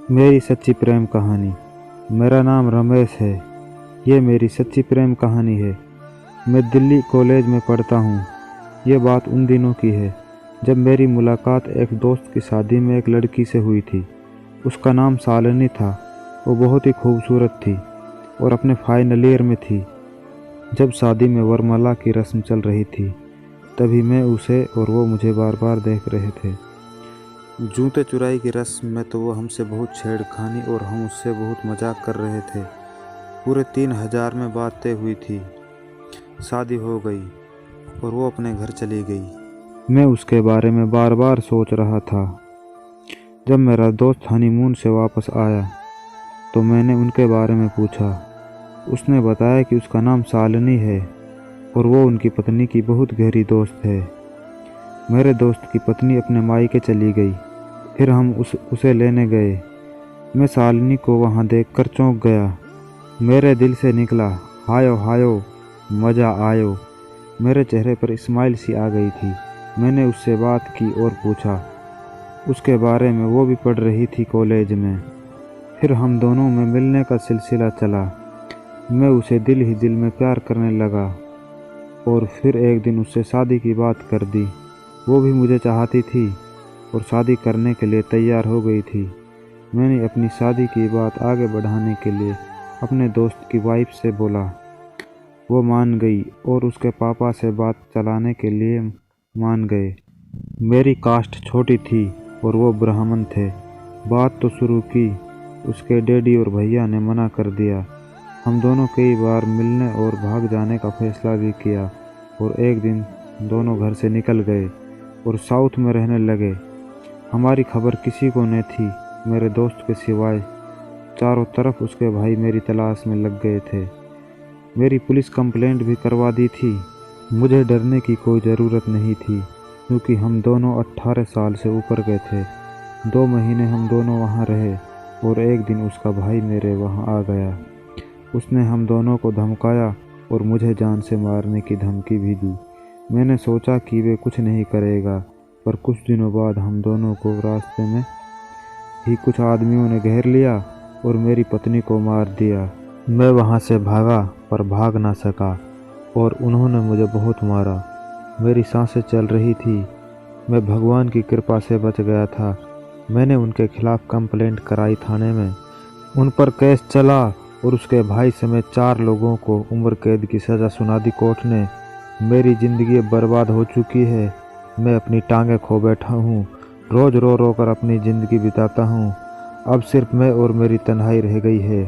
मेरी सच्ची प्रेम कहानी। मेरा नाम रमेश है। ये मेरी सच्ची प्रेम कहानी है। मैं दिल्ली कॉलेज में पढ़ता हूँ। ये बात उन दिनों की है जब मेरी मुलाकात एक दोस्त की शादी में एक लड़की से हुई थी। उसका नाम शालिनी था। वो बहुत ही खूबसूरत थी और अपने फाइनल ईयर में थी। जब शादी में वरमाला की रस्म चल रही थी तभी मैं उसे और वो मुझे बार बार देख रहे थे। जूते चुराई की रस्म में तो वो हमसे बहुत छेड़खानी और हम उससे बहुत मजाक कर रहे थे। पूरे 3,000 में बातें हुई थी। शादी हो गई और वो अपने घर चली गई। मैं उसके बारे में बार बार सोच रहा था। जब मेरा दोस्त हनीमून से वापस आया तो मैंने उनके बारे में पूछा। उसने बताया कि उसका नाम शालिनी है और वो उनकी पत्नी की बहुत गहरी दोस्त है। मेरे दोस्त की पत्नी अपने मायके चली गई। फिर हम उसे लेने गए। मैं शालिनी को वहाँ देखकर चौंक गया। मेरे दिल से निकला, हायो हायो, मज़ा आयो। मेरे चेहरे पर स्माइल सी आ गई थी। मैंने उससे बात की और पूछा उसके बारे में। वो भी पढ़ रही थी कॉलेज में। फिर हम दोनों में मिलने का सिलसिला चला। मैं उसे दिल ही दिल में प्यार करने लगा और फिर एक दिन उससे शादी की बात कर दी। वो भी मुझे चाहती थी और शादी करने के लिए तैयार हो गई थी। मैंने अपनी शादी की बात आगे बढ़ाने के लिए अपने दोस्त की वाइफ से बोला। वो मान गई और उसके पापा से बात चलाने के लिए मान गए। मेरी कास्ट छोटी थी और वो ब्राह्मण थे। बात तो शुरू की, उसके डैडी और भैया ने मना कर दिया। हम दोनों कई बार मिलने और भाग जाने का फैसला भी किया और एक दिन दोनों घर से निकल गए और साउथ में रहने लगे। हमारी खबर किसी को नहीं थी मेरे दोस्त के सिवाय। चारों तरफ उसके भाई मेरी तलाश में लग गए थे। मेरी पुलिस कंप्लेंट भी करवा दी थी। मुझे डरने की कोई ज़रूरत नहीं थी क्योंकि हम दोनों 18 साल से ऊपर गए थे। 2 महीने हम दोनों वहाँ रहे और एक दिन उसका भाई मेरे वहाँ आ गया। उसने हम दोनों को धमकाया और मुझे जान से मारने की धमकी भी दी। मैंने सोचा कि वे कुछ नहीं करेगा, पर कुछ दिनों बाद हम दोनों को रास्ते में ही कुछ आदमियों ने घेर लिया और मेरी पत्नी को मार दिया। मैं वहाँ से भागा पर भाग ना सका और उन्होंने मुझे बहुत मारा। मेरी सांसें चल रही थी। मैं भगवान की कृपा से बच गया था। मैंने उनके खिलाफ कंप्लेंट कराई थाने में। उन पर केस चला और उसके भाई समेत 4 लोगों को उम्र कैद की सज़ा सुना दी कोर्ट ने। मेरी ज़िंदगी बर्बाद हो चुकी है। मैं अपनी टांगें खो बैठा हूँ। रोज़ रो रो कर अपनी ज़िंदगी बिताता हूँ। अब सिर्फ मैं और मेरी तन्हाई रह गई है।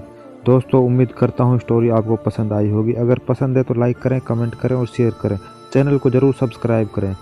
दोस्तों, उम्मीद करता हूँ स्टोरी आपको पसंद आई होगी। अगर पसंद है तो लाइक करें, कमेंट करें और शेयर करें। चैनल को ज़रूर सब्सक्राइब करें।